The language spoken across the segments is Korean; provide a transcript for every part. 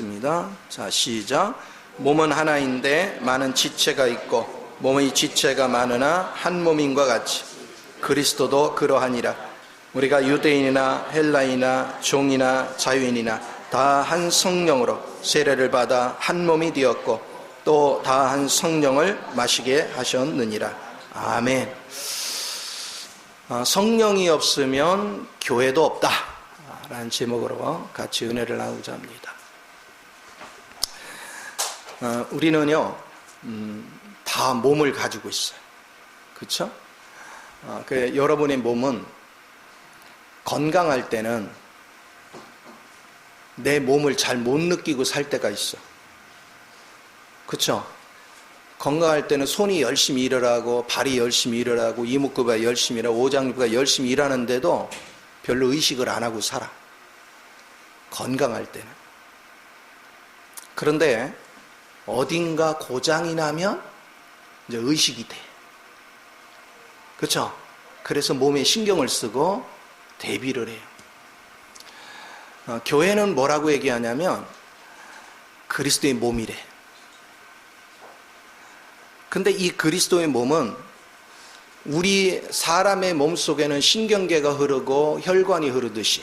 읽습니다. 자, 시작. 몸은 하나인데 많은 지체가 있고 몸의 지체가 많으나 한 몸인과 같이 그리스도도 그러하니라. 우리가 유대인이나 헬라인이나 종이나 자유인이나 다 한 성령으로 세례를 받아 한 몸이 되었고 또 다 한 성령을 마시게 하셨느니라. 아멘. 성령이 없으면 교회도 없다 라는 제목으로 같이 은혜를 나누고자 합니다. 우리는요 다 몸을 가지고 있어요. 그렇죠? 여러분의 몸은 건강할 때는 내 몸을 잘 못 느끼고 살 때가 있어. 그렇죠? 건강할 때는 손이 열심히 일을 하고 발이 열심히 일을 하고 이목구비가 열심히 일하고 오장육부가 열심히 일하는데도 별로 의식을 안 하고 살아. 건강할 때는. 그런데 어딘가 고장이 나면 이제 의식이 돼. 그렇죠? 그래서 몸에 신경을 쓰고 대비를 해요. 교회는 뭐라고 얘기하냐면 그리스도의 몸이래. 근데 이 그리스도의 몸은 우리 사람의 몸 속에는 신경계가 흐르고 혈관이 흐르듯이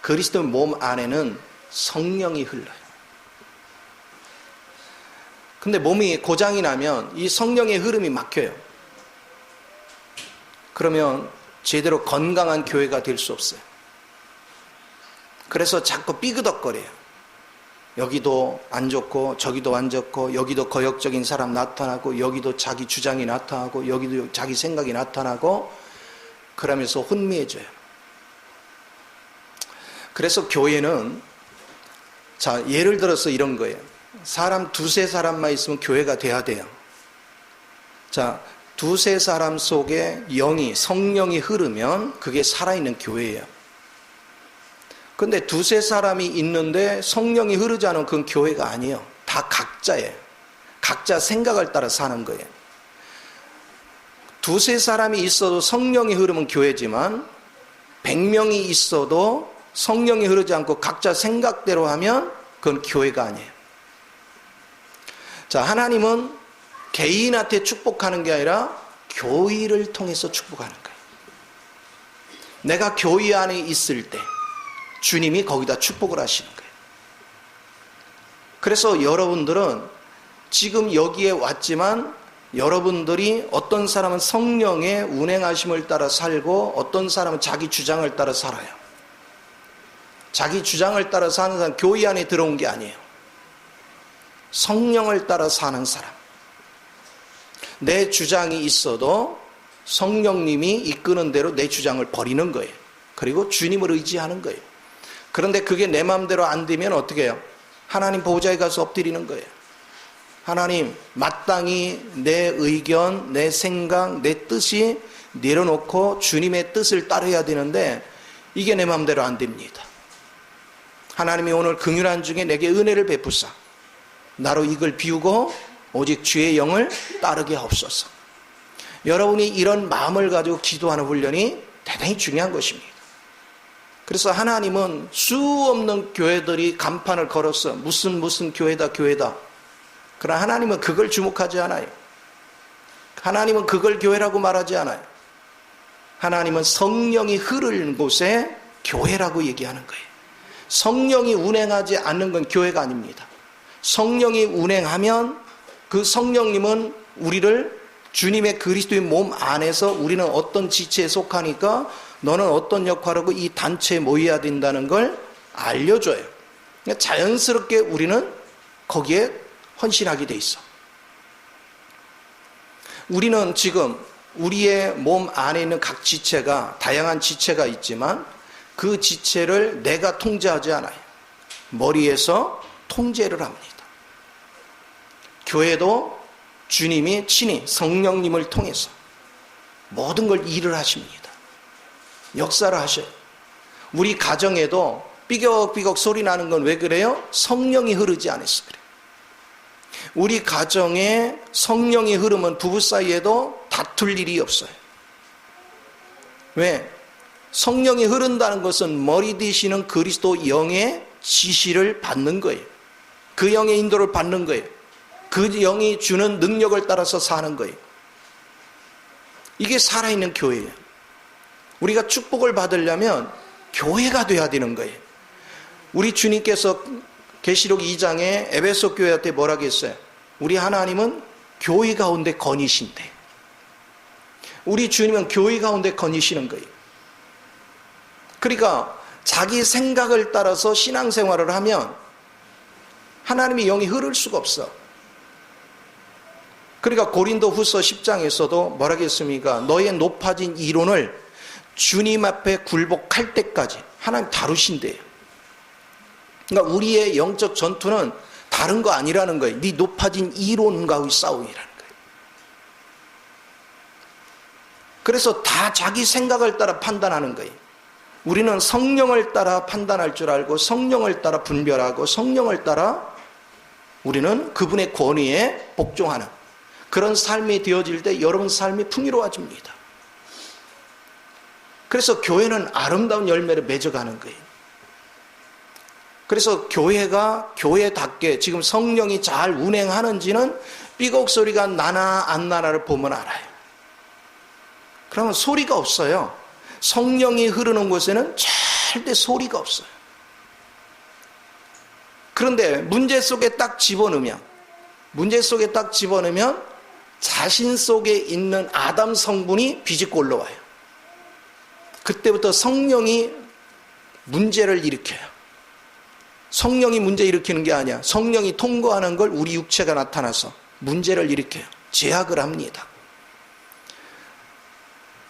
그리스도의 몸 안에는 성령이 흘러요. 근데 몸이 고장이 나면 이 성령의 흐름이 막혀요. 그러면 제대로 건강한 교회가 될 수 없어요. 그래서 자꾸 삐그덕거려요. 여기도 안 좋고 저기도 안 좋고 여기도 거역적인 사람 나타나고 여기도 자기 주장이 나타나고 여기도 자기 생각이 나타나고 그러면서 혼미해져요. 그래서 교회는 자 예를 들어서 이런 거예요. 사람 두세 사람만 있으면 교회가 돼야 돼요. 자 두세 사람 속에 영이 성령이 흐르면 그게 살아있는 교회예요. 근데 두세 사람이 있는데 성령이 흐르지 않으면 그건 교회가 아니에요. 다 각자예요. 각자 생각을 따라 사는 거예요. 두세 사람이 있어도 성령이 흐르면 교회지만 100명이 있어도 성령이 흐르지 않고 각자 생각대로 하면 그건 교회가 아니에요. 자, 하나님은 개인한테 축복하는 게 아니라 교회를 통해서 축복하는 거예요. 내가 교회 안에 있을 때 주님이 거기다 축복을 하시는 거예요. 그래서 여러분들은 지금 여기에 왔지만 여러분들이 어떤 사람은 성령의 운행하심을 따라 살고 어떤 사람은 자기 주장을 따라 살아요. 자기 주장을 따라 사는 사람 교회 안에 들어온 게 아니에요. 성령을 따라 사는 사람. 내 주장이 있어도 성령님이 이끄는 대로 내 주장을 버리는 거예요. 그리고 주님을 의지하는 거예요. 그런데 그게 내 마음대로 안 되면 어떻게 해요? 하나님 보좌에 가서 엎드리는 거예요. 하나님 마땅히 내 의견, 내 생각, 내 뜻이 내려놓고 주님의 뜻을 따라야 되는데 이게 내 마음대로 안 됩니다. 하나님이 오늘 긍휼한 중에 내게 은혜를 베푸사 나로 이걸 비우고 오직 주의 영을 따르게 하옵소서. 여러분이 이런 마음을 가지고 기도하는 훈련이 대단히 중요한 것입니다. 그래서 하나님은 수 없는 교회들이 간판을 걸었어. 무슨 교회다. 그러나 하나님은 그걸 주목하지 않아요. 하나님은 그걸 교회라고 말하지 않아요. 하나님은 성령이 흐르는 곳에 교회라고 얘기하는 거예요. 성령이 운행하지 않는 건 교회가 아닙니다. 성령이 운행하면 그 성령님은 우리를 주님의 그리스도의 몸 안에서 우리는 어떤 지체에 속하니까 너는 어떤 역할하고 이 단체에 모여야 된다는 걸 알려줘요. 그러니까 자연스럽게 우리는 거기에 헌신하게 돼 있어. 우리는 지금 우리의 몸 안에 있는 각 지체가 다양한 지체가 있지만 그 지체를 내가 통제하지 않아요. 머리에서 통제를 합니다. 교회도 주님이 친히 성령님을 통해서 모든 걸 일을 하십니다. 역사를 하셔요. 우리 가정에도 삐걱삐걱 소리 나는 건 왜 그래요? 성령이 흐르지 않아서 그래요. 우리 가정에 성령이 흐르면 부부 사이에도 다툴 일이 없어요. 왜? 성령이 흐른다는 것은 머리 되시는 그리스도 영의 지시를 받는 거예요. 그 영의 인도를 받는 거예요. 그 영이 주는 능력을 따라서 사는 거예요. 이게 살아있는 교회예요. 우리가 축복을 받으려면 교회가 돼야 되는 거예요. 우리 주님께서 계시록 2장에 에베소 교회한테 뭐라고 했어요? 우리 하나님은 교회 가운데 거니신대. 우리 주님은 교회 가운데 거니시는 거예요. 그러니까 자기 생각을 따라서 신앙생활을 하면 하나님의 영이 흐를 수가 없어. 그러니까 고린도 후서 10장에서도 뭐라고 했습니까? 너의 높아진 이론을 주님 앞에 굴복할 때까지 하나님 다루신대요. 그러니까 우리의 영적 전투는 다른 거 아니라는 거예요. 네 높아진 이론과의 싸움이라는 거예요. 그래서 다 자기 생각을 따라 판단하는 거예요. 우리는 성령을 따라 판단할 줄 알고 성령을 따라 분별하고 성령을 따라 우리는 그분의 권위에 복종하는 그런 삶이 되어질 때 여러분 삶이 풍요로워집니다. 그래서 교회는 아름다운 열매를 맺어가는 거예요. 그래서 교회가 교회답게 지금 성령이 잘 운행하는지는 삐걱 소리가 나나 안 나나를 보면 알아요. 그러면 소리가 없어요. 성령이 흐르는 곳에는 절대 소리가 없어요. 그런데 문제 속에 딱 집어넣으면 자신 속에 있는 아담 성분이 비집고 올라와요. 그때부터 성령이 문제를 일으켜요. 성령이 문제 일으키는 게 아니야. 성령이 통과하는 걸 우리 육체가 나타나서 문제를 일으켜요. 제약을 합니다.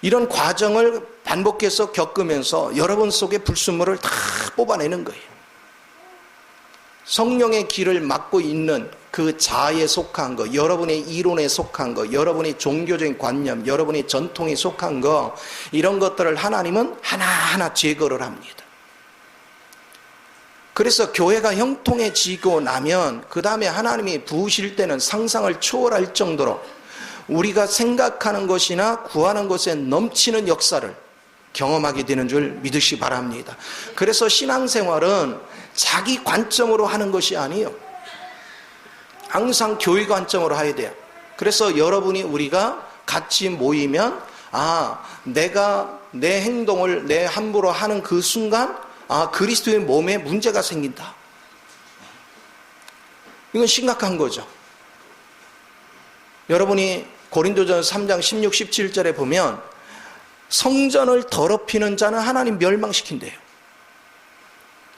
이런 과정을 반복해서 겪으면서 여러분 속에 불순물을 다 뽑아내는 거예요. 성령의 길을 막고 있는 그 자아에 속한 거, 여러분의 이론에 속한 거, 여러분의 종교적인 관념, 여러분의 전통에 속한 거, 이런 것들을 하나님은 하나하나 제거를 합니다. 그래서 교회가 형통해지고 나면 그 다음에 하나님이 부으실 때는 상상을 초월할 정도로 우리가 생각하는 것이나 구하는 것에 넘치는 역사를 경험하게 되는 줄 믿으시기 바랍니다. 그래서 신앙생활은 자기 관점으로 하는 것이 아니에요. 항상 교회 관점으로 해야 돼요. 그래서 우리가 같이 모이면 내가 내 행동을 내 함부로 하는 그 순간 그리스도의 몸에 문제가 생긴다. 이건 심각한 거죠. 여러분이 고린도전서 3장 16, 17절에 보면 성전을 더럽히는 자는 하나님 멸망시킨대요.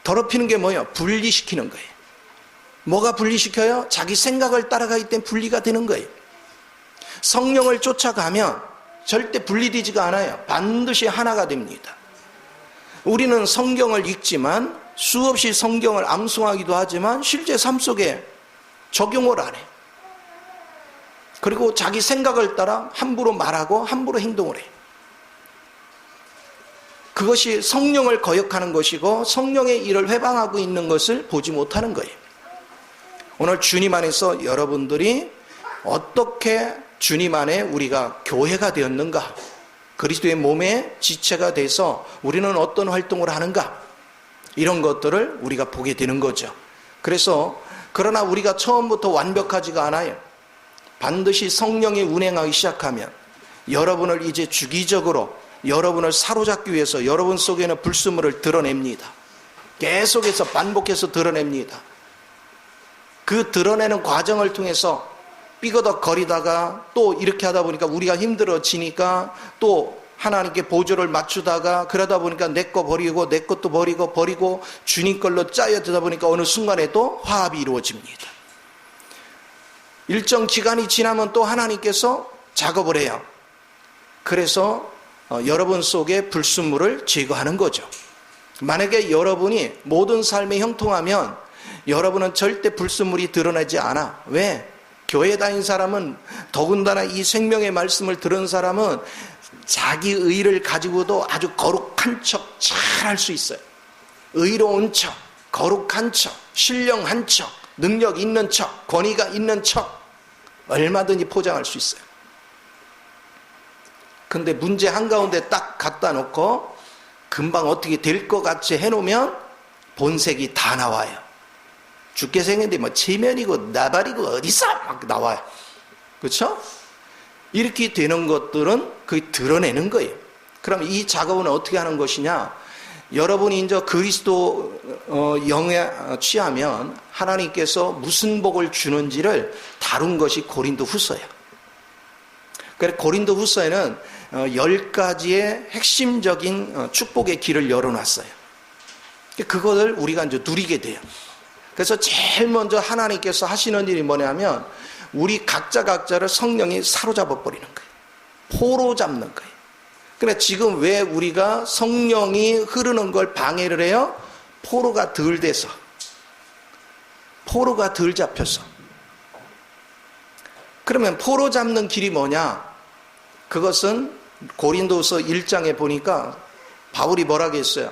더럽히는 게 뭐예요? 분리시키는 거예요. 뭐가 분리시켜요? 자기 생각을 따라가기 때문에 분리가 되는 거예요. 성령을 쫓아가면 절대 분리되지가 않아요. 반드시 하나가 됩니다. 우리는 성경을 읽지만 수없이 성경을 암송하기도 하지만 실제 삶 속에 적용을 안 해요. 그리고 자기 생각을 따라 함부로 말하고 함부로 행동을 해요. 그것이 성령을 거역하는 것이고 성령의 일을 회방하고 있는 것을 보지 못하는 거예요. 오늘 주님 안에서 여러분들이 어떻게 주님 안에 우리가 교회가 되었는가, 그리스도의 몸의 지체가 돼서 우리는 어떤 활동을 하는가, 이런 것들을 우리가 보게 되는 거죠. 그래서 그러나 우리가 처음부터 완벽하지가 않아요. 반드시 성령이 운행하기 시작하면 여러분을 이제 주기적으로 여러분을 사로잡기 위해서 여러분 속에는 불순물을 드러냅니다. 계속해서 반복해서 드러냅니다. 그 드러내는 과정을 통해서 삐거덕거리다가 또 이렇게 하다 보니까 우리가 힘들어지니까 또 하나님께 보조를 맞추다가 그러다 보니까 내 거 버리고 내 것도 버리고 주님 걸로 짜여들다 보니까 어느 순간에 또 화합이 이루어집니다. 일정 기간이 지나면 또 하나님께서 작업을 해요. 그래서 여러분 속에 불순물을 제거하는 거죠. 만약에 여러분이 모든 삶에 형통하면 여러분은 절대 불순물이 드러나지 않아. 왜? 교회 다닌 사람은, 더군다나 이 생명의 말씀을 들은 사람은 자기 의를 가지고도 아주 거룩한 척 잘 할 수 있어요. 의로운 척, 거룩한 척, 신령한 척, 능력 있는 척, 권위가 있는 척, 얼마든지 포장할 수 있어요. 근데 문제 한가운데 딱 갖다 놓고 금방 어떻게 될 것 같이 해놓으면 본색이 다 나와요. 죽게 생겼는데 뭐 체면이고 나발이고 어디서 막 나와요. 그렇죠? 이렇게 되는 것들은 그 드러내는 거예요. 그럼 이 작업은 어떻게 하는 것이냐? 여러분이 이제 그리스도 영에 취하면 하나님께서 무슨 복을 주는지를 다룬 것이 고린도후서예요. 그래서 고린도후서에는 10가지의 핵심적인 축복의 길을 열어놨어요. 그것을 우리가 이제 누리게 돼요. 그래서 제일 먼저 하나님께서 하시는 일이 뭐냐면 우리 각자를 성령이 사로잡아 버리는 거예요. 포로 잡는 거예요. 그러니까 지금 왜 우리가 성령이 흐르는 걸 방해를 해요? 포로가 덜 돼서, 포로가 덜 잡혀서. 그러면 포로 잡는 길이 뭐냐? 그것은 고린도서 1장에 보니까 바울이 뭐라고 했어요?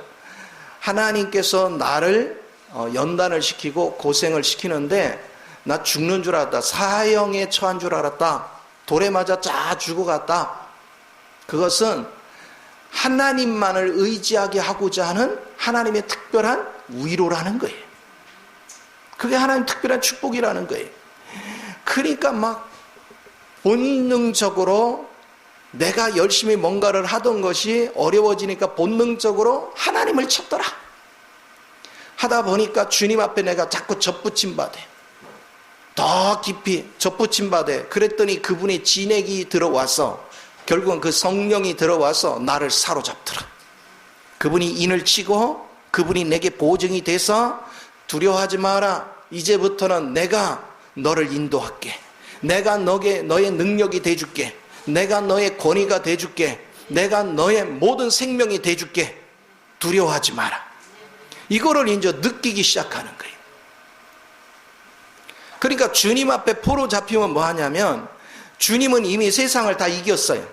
하나님께서 나를 연단을 시키고 고생을 시키는데 나 죽는 줄 알았다. 사형에 처한 줄 알았다. 돌에 맞아 짜 죽어갔다. 그것은 하나님만을 의지하게 하고자 하는 하나님의 특별한 위로라는 거예요. 그게 하나님의 특별한 축복이라는 거예요. 그러니까 막 본능적으로 내가 열심히 뭔가를 하던 것이 어려워지니까 본능적으로 하나님을 찾더라. 하다 보니까 주님 앞에 내가 자꾸 접붙임 받아. 더 깊이 접붙임 받아. 그랬더니 그분의 진액이 들어와서 결국은 그 성령이 들어와서 나를 사로잡더라. 그분이 인을 치고 그분이 내게 보증이 돼서 두려워하지 마라. 이제부터는 내가 너를 인도할게. 내가 너의 능력이 돼줄게. 내가 너의 권위가 돼줄게. 내가 너의 모든 생명이 돼줄게. 두려워하지 마라. 이거를 이제 느끼기 시작하는 거예요. 그러니까 주님 앞에 포로 잡히면 뭐 하냐면 주님은 이미 세상을 다 이겼어요.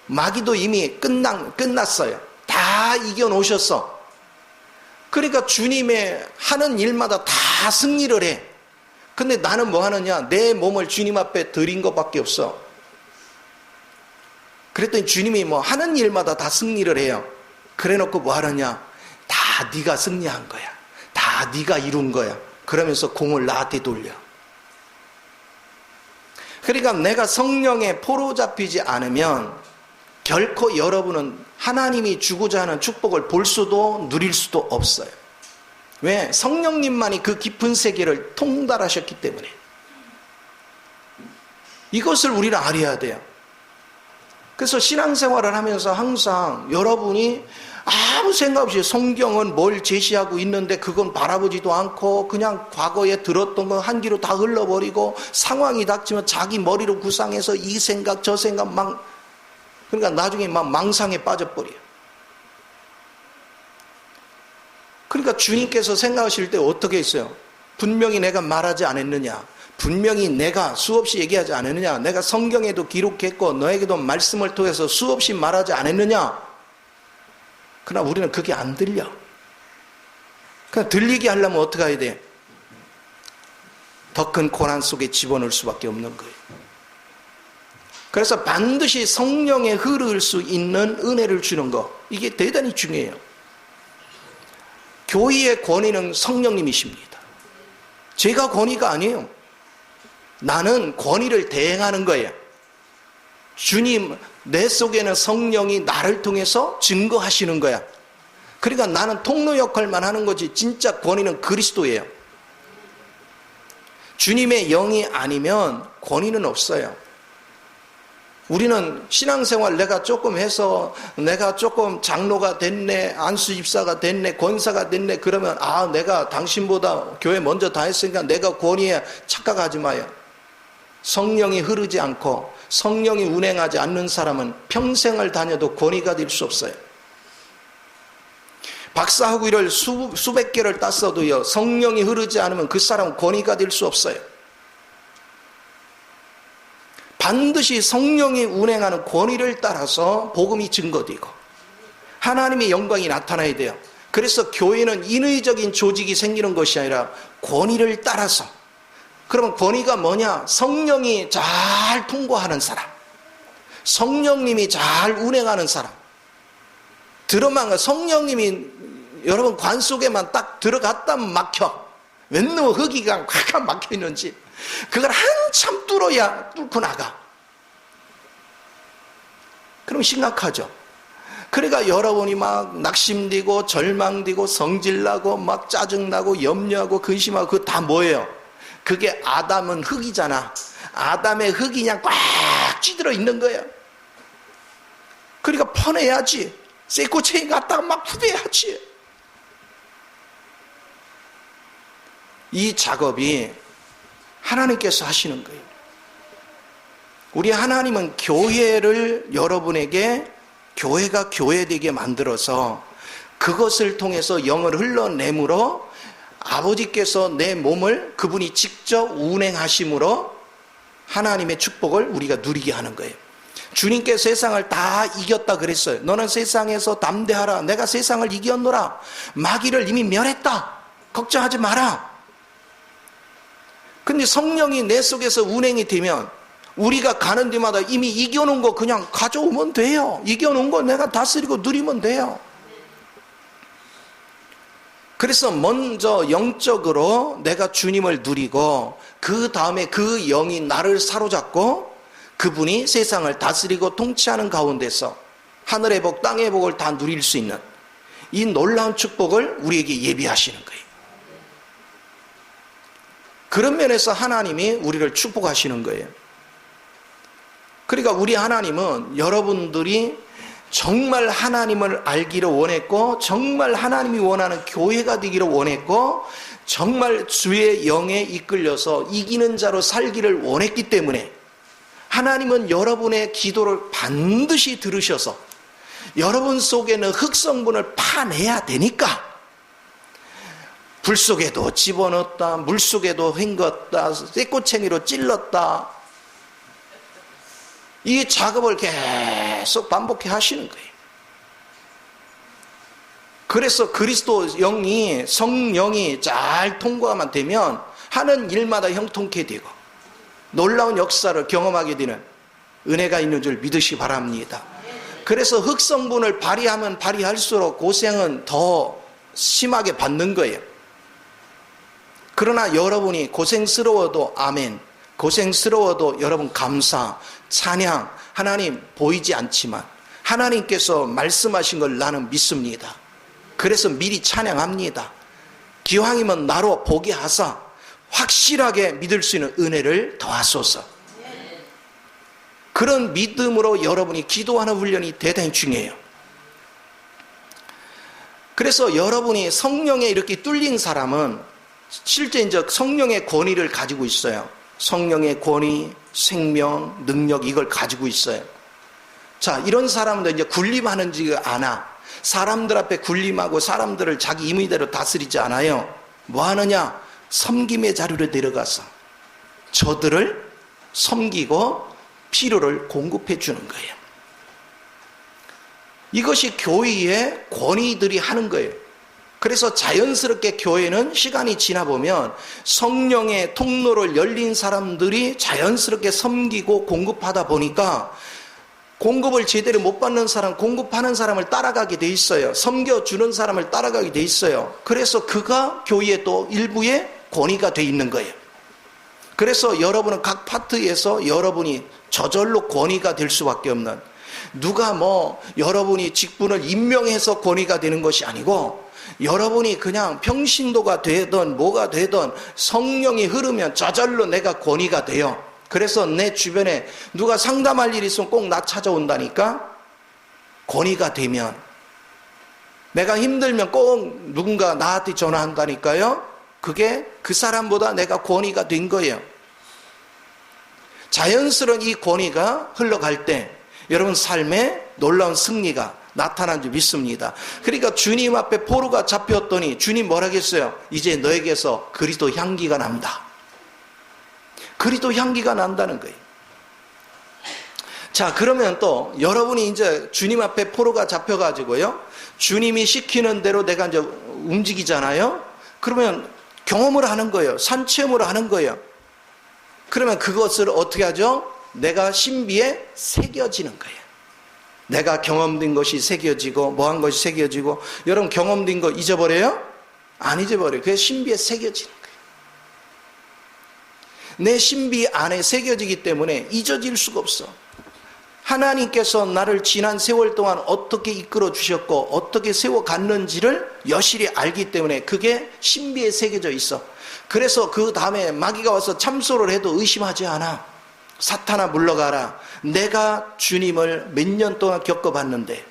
마귀도 이미 끝났어요. 다 이겨놓으셨어. 그러니까 주님의 하는 일마다 다 승리를 해. 근데 나는 뭐 하느냐? 내 몸을 주님 앞에 드린 것밖에 없어. 그랬더니 주님이 뭐 하는 일마다 다 승리를 해요. 그래놓고 뭐 하느냐? 다 네가 승리한 거야. 다 네가 이룬 거야. 그러면서 공을 나한테 돌려. 그러니까 내가 성령에 포로 잡히지 않으면 결코 여러분은 하나님이 주고자 하는 축복을 볼 수도 누릴 수도 없어요. 왜? 성령님만이 그 깊은 세계를 통달하셨기 때문에. 이것을 우리는 알아야 돼요. 그래서 신앙생활을 하면서 항상 여러분이 아무 생각 없이 성경은 뭘 제시하고 있는데 그건 바라보지도 않고 그냥 과거에 들었던 거 한 귀로 다 흘러버리고 상황이 닥치면 자기 머리로 구상해서 이 생각 저 생각 그러니까 나중에 막 망상에 빠져버려요. 그러니까 주님께서 생각하실 때 어떻게 했어요? 분명히 내가 말하지 않았느냐? 분명히 내가 수없이 얘기하지 않았느냐? 내가 성경에도 기록했고 너에게도 말씀을 통해서 수없이 말하지 않았느냐? 그러나 우리는 그게 안 들려. 그냥 들리게 하려면 어떻게 해야 돼? 더 큰 고난 속에 집어넣을 수밖에 없는 거예요. 그래서 반드시 성령에 흐를 수 있는 은혜를 주는 거, 이게 대단히 중요해요. 교회의 권위는 성령님이십니다. 제가 권위가 아니에요. 나는 권위를 대행하는 거예요. 주님, 내 속에는 성령이 나를 통해서 증거하시는 거야. 그러니까 나는 통로 역할만 하는 거지 진짜 권위는 그리스도예요. 주님의 영이 아니면 권위는 없어요. 우리는 신앙생활 내가 조금 해서 내가 조금 장로가 됐네, 안수집사가 됐네, 권사가 됐네 그러면 내가 당신보다 교회 먼저 다 했으니까 내가 권위에 착각하지 마요. 성령이 흐르지 않고 성령이 운행하지 않는 사람은 평생을 다녀도 권위가 될 수 없어요. 박사학위를 수백 개를 땄어도요 성령이 흐르지 않으면 그 사람은 권위가 될 수 없어요. 반드시 성령이 운행하는 권위를 따라서 복음이 증거되고 하나님의 영광이 나타나야 돼요. 그래서 교회는 인위적인 조직이 생기는 것이 아니라 권위를 따라서. 그러면 권위가 뭐냐? 성령이 잘 통과하는 사람, 성령님이 잘 운행하는 사람. 성령님이 여러분 관 속에만 딱 들어갔다면 막혀. 웬 놈의 흙이가 꽉 막혀 있는지 그걸 한참 뚫고 나가. 그럼 심각하죠. 그러니까 여러분이 막 낙심되고 절망되고 성질나고 막 짜증나고 염려하고 근심하고 그거 다 뭐예요? 그게 아담은 흙이잖아. 아담의 흙이 그냥 꽉 찌들어 있는 거예요. 그러니까 퍼내야지. 쇠꼬챙이 갖다가 막 후벼야지. 이 작업이 하나님께서 하시는 거예요. 우리 하나님은 교회를 여러분에게 교회가 교회되게 만들어서 그것을 통해서 영을 흘러내므로 아버지께서 내 몸을 그분이 직접 운행하심으로 하나님의 축복을 우리가 누리게 하는 거예요. 주님께 세상을 다 이겼다 그랬어요. 너는 세상에서 담대하라. 내가 세상을 이겼노라. 마귀를 이미 멸했다. 걱정하지 마라. 근데 성령이 내 속에서 운행이 되면 우리가 가는 데마다 이미 이겨놓은 거 그냥 가져오면 돼요. 이겨놓은 거 내가 다스리고 누리면 돼요. 그래서 먼저 영적으로 내가 주님을 누리고 그 다음에 그 영이 나를 사로잡고 그분이 세상을 다스리고 통치하는 가운데서 하늘의 복 땅의 복을 다 누릴 수 있는 이 놀라운 축복을 우리에게 예비하시는 거예요. 그런 면에서 하나님이 우리를 축복하시는 거예요. 그러니까 우리 하나님은 여러분들이 정말 하나님을 알기를 원했고 정말 하나님이 원하는 교회가 되기를 원했고 정말 주의 영에 이끌려서 이기는 자로 살기를 원했기 때문에 하나님은 여러분의 기도를 반드시 들으셔서 여러분 속에는 흙성분을 파내야 되니까 불 속에도 집어넣었다, 물 속에도 헹궜다, 쇠꼬챙이로 찔렀다, 이 작업을 계속 반복해 하시는 거예요. 그래서 그리스도 영이, 성령이 잘 통과만 되면 하는 일마다 형통케 되고 놀라운 역사를 경험하게 되는 은혜가 있는 줄 믿으시 바랍니다. 그래서 흙성분을 발휘하면 발휘할수록 고생은 더 심하게 받는 거예요. 그러나 여러분이 고생스러워도 아멘, 고생스러워도 여러분 감사, 찬양, 하나님 보이지 않지만 하나님께서 말씀하신 걸 나는 믿습니다. 그래서 미리 찬양합니다. 기왕이면 나로 보게 하사 확실하게 믿을 수 있는 은혜를 더하소서. 그런 믿음으로 여러분이 기도하는 훈련이 대단히 중요해요. 그래서 여러분이 성령에 이렇게 뚫린 사람은 실제 이제 성령의 권위를 가지고 있어요. 성령의 권위, 생명, 능력 이걸 가지고 있어요. 자, 이런 사람들 이제 군림하는지 않아. 사람들 앞에 군림하고 사람들을 자기 임의대로 다스리지 않아요. 뭐 하느냐? 섬김의 자리로 내려가서 저들을 섬기고 필요를 공급해 주는 거예요. 이것이 교회의 권위들이 하는 거예요. 그래서 자연스럽게 교회는 시간이 지나 보면 성령의 통로를 열린 사람들이 자연스럽게 섬기고 공급하다 보니까 공급을 제대로 못 받는 사람, 공급하는 사람을 따라가게 돼 있어요. 섬겨주는 사람을 따라가게 돼 있어요. 그래서 그가 교회의 또 일부의 권위가 돼 있는 거예요. 그래서 여러분은 각 파트에서 여러분이 저절로 권위가 될 수밖에 없는, 누가 뭐 여러분이 직분을 임명해서 권위가 되는 것이 아니고 여러분이 그냥 평신도가 되든 뭐가 되든 성령이 흐르면 저절로 내가 권위가 돼요. 그래서 내 주변에 누가 상담할 일이 있으면 꼭 나 찾아온다니까. 권위가 되면 내가 힘들면 꼭 누군가 나한테 전화한다니까요. 그게 그 사람보다 내가 권위가 된 거예요. 자연스러운 이 권위가 흘러갈 때 여러분 삶에 놀라운 승리가 나타난 줄 믿습니다. 그러니까 주님 앞에 포로가 잡혔더니 주님 뭐라 했어요? 이제 너에게서 그리스도 향기가 난다. 그리스도 향기가 난다는 거예요. 자, 그러면 또 여러분이 이제 주님 앞에 포로가 잡혀가지고요, 주님이 시키는 대로 내가 이제 움직이잖아요. 그러면 경험을 하는 거예요. 산체험을 하는 거예요. 그러면 그것을 어떻게 하죠? 내가 신비에 새겨지는 거예요. 내가 경험된 것이 새겨지고 뭐한 것이 새겨지고. 여러분 경험된 거 잊어버려요? 안 잊어버려요. 그게 신비에 새겨지는 거예요. 내 신비 안에 새겨지기 때문에 잊어질 수가 없어. 하나님께서 나를 지난 세월 동안 어떻게 이끌어 주셨고 어떻게 세워갔는지를 여실히 알기 때문에 그게 신비에 새겨져 있어. 그래서 그 다음에 마귀가 와서 참소를 해도 의심하지 않아. 사탄아 물러가라. 내가 주님을 몇 년 동안 겪어봤는데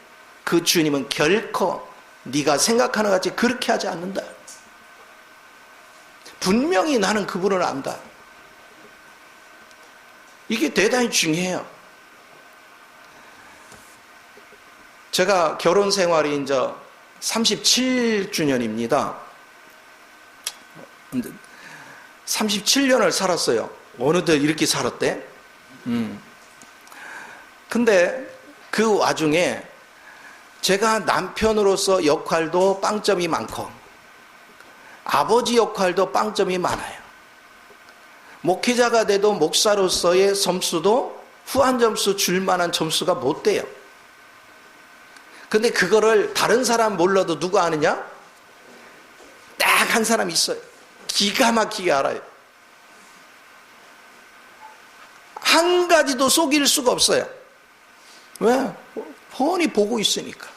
그 주님은 결코 네가 생각하는 것 같이 그렇게 하지 않는다. 분명히 나는 그분을 안다. 이게 대단히 중요해요. 제가 결혼 생활이 이제 37주년입니다. 37년을 살았어요. 어느덧 이렇게 살았대? 근데 그 와중에 제가 남편으로서 역할도 빵점이 많고 아버지 역할도 빵점이 많아요. 목회자가 돼도 목사로서의 점수도 후한 점수 줄 만한 점수가 못 돼요. 근데 그거를 다른 사람 몰라도 누가 아느냐? 딱 한 사람이 있어요. 기가 막히게 알아요. 한 가지도 속일 수가 없어요. 왜? 뻔히 보고 있으니까.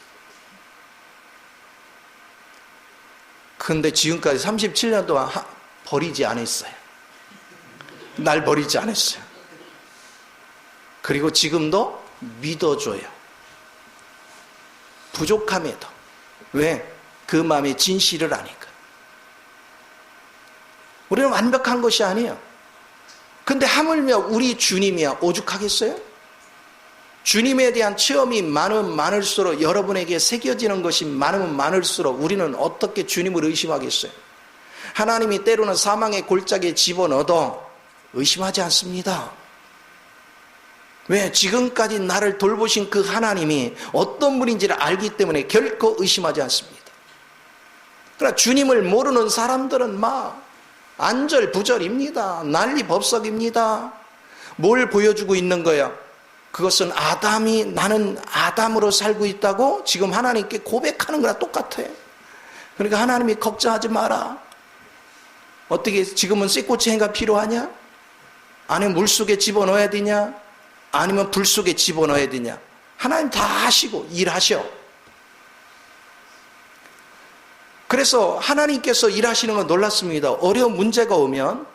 근데 지금까지 37년 동안 버리지 않았어요. 날 버리지 않았어요. 그리고 지금도 믿어줘요. 부족함에도. 왜? 그 마음의 진실을 아니까. 우리는 완벽한 것이 아니에요. 근데 하물며 우리 주님이야 오죽하겠어요? 주님에 대한 체험이 많으면 많을수록 여러분에게 새겨지는 것이 많으면 많을수록 우리는 어떻게 주님을 의심하겠어요? 하나님이 때로는 사망의 골짜기에 집어넣어도 의심하지 않습니다. 왜? 지금까지 나를 돌보신 그 하나님이 어떤 분인지를 알기 때문에 결코 의심하지 않습니다. 그러나 주님을 모르는 사람들은 막 안절부절입니다. 난리법석입니다. 뭘 보여주고 있는 거야? 그것은 나는 아담으로 살고 있다고 지금 하나님께 고백하는 거랑 똑같아요. 그러니까 하나님이 걱정하지 마라. 어떻게 지금은 쇠꼬치행가 필요하냐? 아니면 물속에 집어넣어야 되냐? 아니면 불 속에 집어넣어야 되냐? 하나님 다 하시고 일하셔. 그래서 하나님께서 일하시는 건 놀랐습니다. 어려운 문제가 오면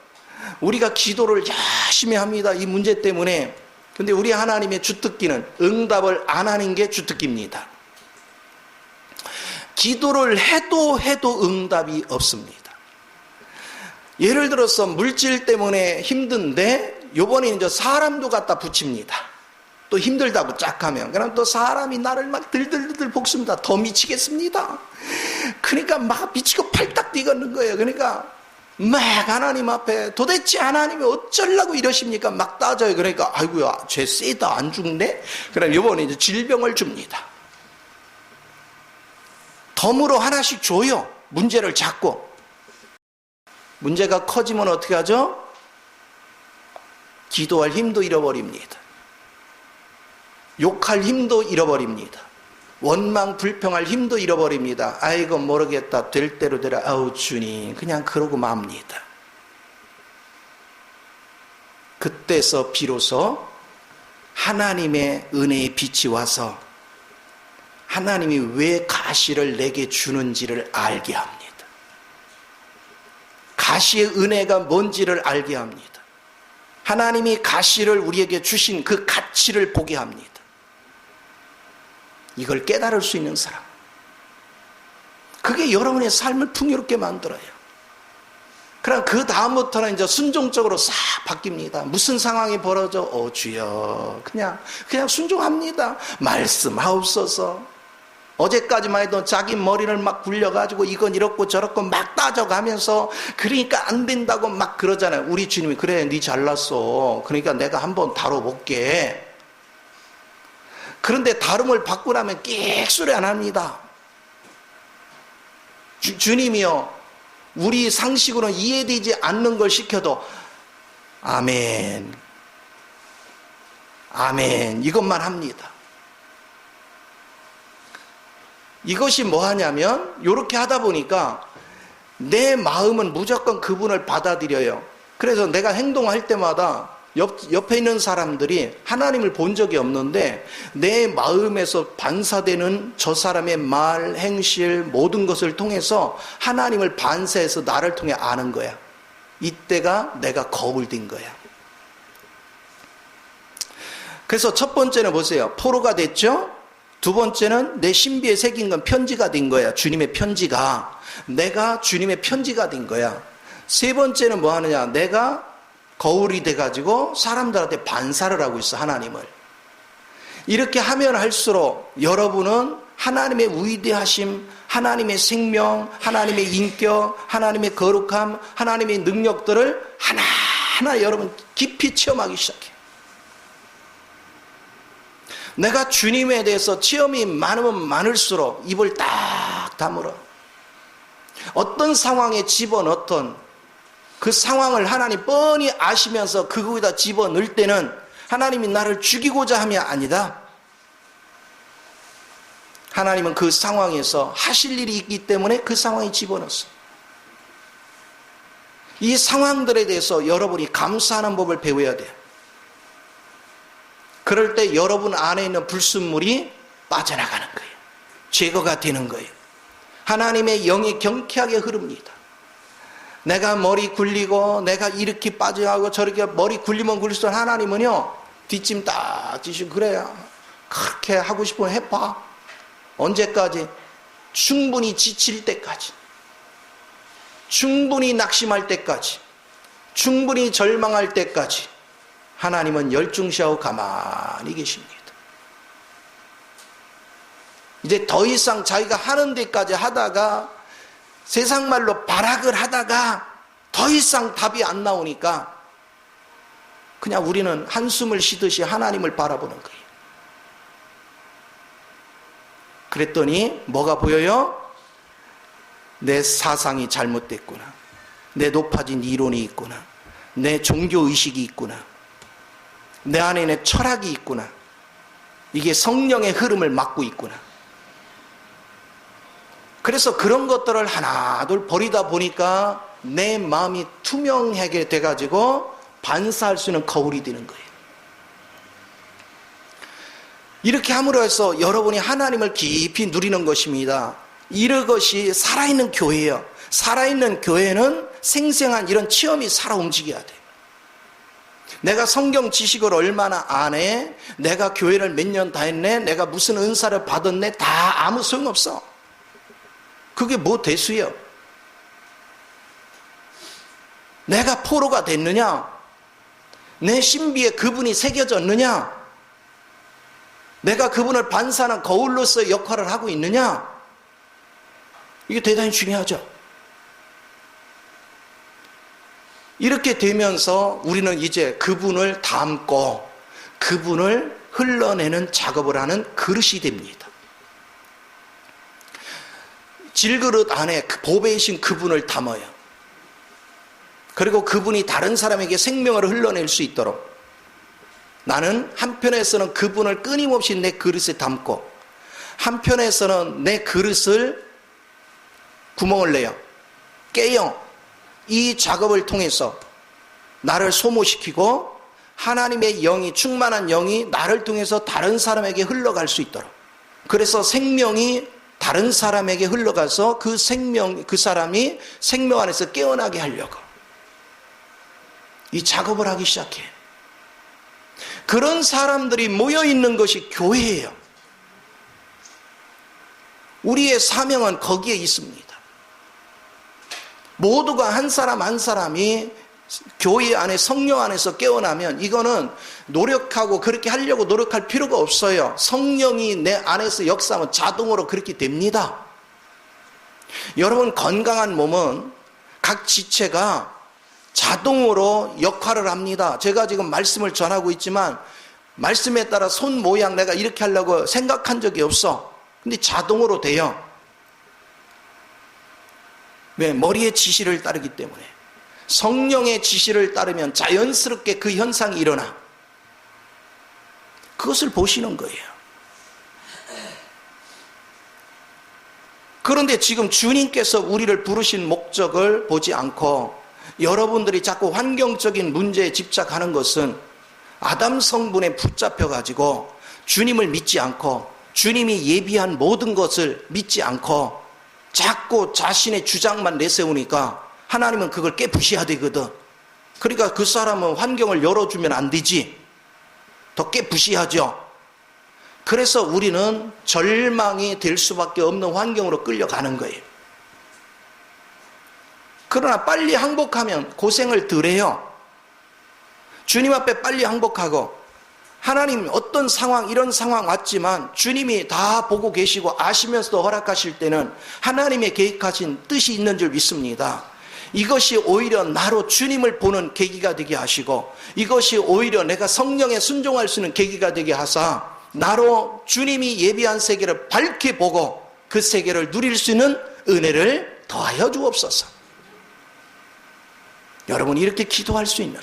우리가 기도를 열심히 합니다. 이 문제 때문에. 근데 우리 하나님의 주특기는 응답을 안 하는 게 주특기입니다. 기도를 해도 응답이 없습니다. 예를 들어서 물질 때문에 힘든데 요번에 이제 사람도 갖다 붙입니다. 또 힘들다고 쫙 하면 그럼 또 사람이 나를 막 들들들 볶습니다. 더 미치겠습니다. 그러니까 막 미치고 팔딱 뛰겠는 거예요. 그러니까 막 하나님 앞에 도대체 하나님이 어쩌려고 이러십니까? 막 따져요. 그러니까 아이고야 죄 세다 안 죽네? 그럼 요번에 이제 질병을 줍니다. 덤으로 하나씩 줘요. 문제를 잡고. 문제가 커지면 어떻게 하죠? 기도할 힘도 잃어버립니다. 욕할 힘도 잃어버립니다. 원망 불평할 힘도 잃어버립니다. 아이고 모르겠다. 될 대로 되라. 아우 주님 그냥 그러고 맙니다. 그때서 비로소 하나님의 은혜의 빛이 와서 하나님이 왜 가시를 내게 주는지를 알게 합니다. 가시의 은혜가 뭔지를 알게 합니다. 하나님이 가시를 우리에게 주신 그 가치를 보게 합니다. 이걸 깨달을 수 있는 사람. 그게 여러분의 삶을 풍요롭게 만들어요. 그럼 그 다음부터는 이제 순종적으로 싹 바뀝니다. 무슨 상황이 벌어져? 주여. 그냥 순종합니다. 말씀하옵소서. 어제까지만 해도 자기 머리를 막 굴려가지고 이건 이렇고 저렇고 막 따져가면서 그러니까 안 된다고 막 그러잖아요. 우리 주님이 그래 네 잘났어. 그러니까 내가 한번 다뤄볼게. 그런데 다름을 받고 나면 끽소리 안 합니다. 주님이요 우리 상식으로는 이해되지 않는 걸 시켜도 아멘 아멘 이것만 합니다. 이것이 뭐 하냐면 이렇게 하다 보니까 내 마음은 무조건 그분을 받아들여요. 그래서 내가 행동할 때마다 옆에 있는 사람들이 하나님을 본 적이 없는데 내 마음에서 반사되는 저 사람의 말, 행실, 모든 것을 통해서 하나님을 반사해서 나를 통해 아는 거야. 이때가 내가 거울된 거야. 그래서 첫 번째는 보세요. 포로가 됐죠? 두 번째는 내 신비에 새긴 건 편지가 된 거야. 주님의 편지가. 내가 주님의 편지가 된 거야. 세 번째는 뭐 하느냐? 내가 거울이 돼가지고 사람들한테 반사를 하고 있어, 하나님을. 이렇게 하면 할수록 여러분은 하나님의 위대하심, 하나님의 생명, 하나님의 인격, 하나님의 거룩함, 하나님의 능력들을 하나하나 여러분 깊이 체험하기 시작해요. 내가 주님에 대해서 체험이 많으면 많을수록 입을 딱 다물어. 어떤 상황에 집어넣던 그 상황을 하나님 뻔히 아시면서 그거에다 집어넣을 때는 하나님이 나를 죽이고자 함이 아니다. 하나님은 그 상황에서 하실 일이 있기 때문에 그 상황에 집어넣었어. 이 상황들에 대해서 여러분이 감사하는 법을 배워야 돼요. 그럴 때 여러분 안에 있는 불순물이 빠져나가는 거예요. 제거가 되는 거예요. 하나님의 영이 경쾌하게 흐릅니다. 내가 머리 굴리고 내가 이렇게 빠져나가고 저렇게 머리 굴리면 굴릴수록 하나님은요 뒷짐 딱 지시고 그래야 그렇게 하고 싶으면 해봐. 언제까지? 충분히 지칠 때까지, 충분히 낙심할 때까지, 충분히 절망할 때까지 하나님은 열중시하고 가만히 계십니다. 이제 더 이상 자기가 하는 데까지 하다가 세상 말로 발악을 하다가 더 이상 답이 안 나오니까 그냥 우리는 한숨을 쉬듯이 하나님을 바라보는 거예요. 그랬더니 뭐가 보여요? 내 사상이 잘못됐구나. 내 높아진 이론이 있구나. 내 종교의식이 있구나. 내 안에 내 철학이 있구나. 이게 성령의 흐름을 막고 있구나. 그래서 그런 것들을 하나둘 버리다 보니까 내 마음이 투명하게 돼가지고 반사할 수 있는 거울이 되는 거예요. 이렇게 함으로 해서 여러분이 하나님을 깊이 누리는 것입니다. 이것이 살아있는 교회예요. 살아있는 교회는 생생한 이런 체험이 살아 움직여야 돼요. 내가 성경 지식을 얼마나 아네, 내가 교회를 몇 년 다녔네, 내가 무슨 은사를 받았네, 다 아무 소용없어. 그게 뭐 대수예요? 내가 포로가 됐느냐? 내 신비에 그분이 새겨졌느냐? 내가 그분을 반사하는 거울로서의 역할을 하고 있느냐? 이게 대단히 중요하죠. 이렇게 되면서 우리는 이제 그분을 담고 그분을 흘러내는 작업을 하는 그릇이 됩니다. 질그릇 안에 그 보배이신 그분을 담아요. 그리고 그분이 다른 사람에게 생명을 흘러낼 수 있도록 나는 한편에서는 그분을 끊임없이 내 그릇에 담고 한편에서는 내 그릇을 구멍을 내요. 깨요. 이 작업을 통해서 나를 소모시키고 하나님의 영이, 충만한 영이 나를 통해서 다른 사람에게 흘러갈 수 있도록, 그래서 생명이 다른 사람에게 흘러가서 그 사람이 생명 안에서 깨어나게 하려고 이 작업을 하기 시작해. 그런 사람들이 모여있는 것이 교회예요. 우리의 사명은 거기에 있습니다. 모두가 한 사람 한 사람이 교회 안에 성령 안에서 깨어나면 이거는 노력하고 그렇게 하려고 노력할 필요가 없어요. 성령이 내 안에서 역사하면 자동으로 그렇게 됩니다. 여러분, 건강한 몸은 각 지체가 자동으로 역할을 합니다. 제가 지금 말씀을 전하고 있지만 말씀에 따라 손 모양 내가 이렇게 하려고 생각한 적이 없어. 근데 자동으로 돼요. 왜? 머리의 지시를 따르기 때문에. 성령의 지시를 따르면 자연스럽게 그 현상이 일어나. 그것을 보시는 거예요. 그런데 지금 주님께서 우리를 부르신 목적을 보지 않고 여러분들이 자꾸 환경적인 문제에 집착하는 것은 아담 성분에 붙잡혀 가지고 주님을 믿지 않고 주님이 예비한 모든 것을 믿지 않고 자꾸 자신의 주장만 내세우니까 하나님은 그걸 깨부셔야 되거든. 그러니까 그 사람은 환경을 열어주면 안 되지. 더 깨부셔야죠. 그래서 우리는 절망이 될 수밖에 없는 환경으로 끌려가는 거예요. 그러나 빨리 항복하면 고생을 덜 해요. 주님 앞에 빨리 항복하고 하나님 어떤 상황 이런 상황 왔지만 주님이 다 보고 계시고 아시면서도 허락하실 때는 하나님의 계획하신 뜻이 있는 줄 믿습니다. 이것이 오히려 나로 주님을 보는 계기가 되게 하시고 이것이 오히려 내가 성령에 순종할 수 있는 계기가 되게 하사 나로 주님이 예비한 세계를 밝게 보고 그 세계를 누릴 수 있는 은혜를 더하여 주옵소서. 여러분이 이렇게 기도할 수 있는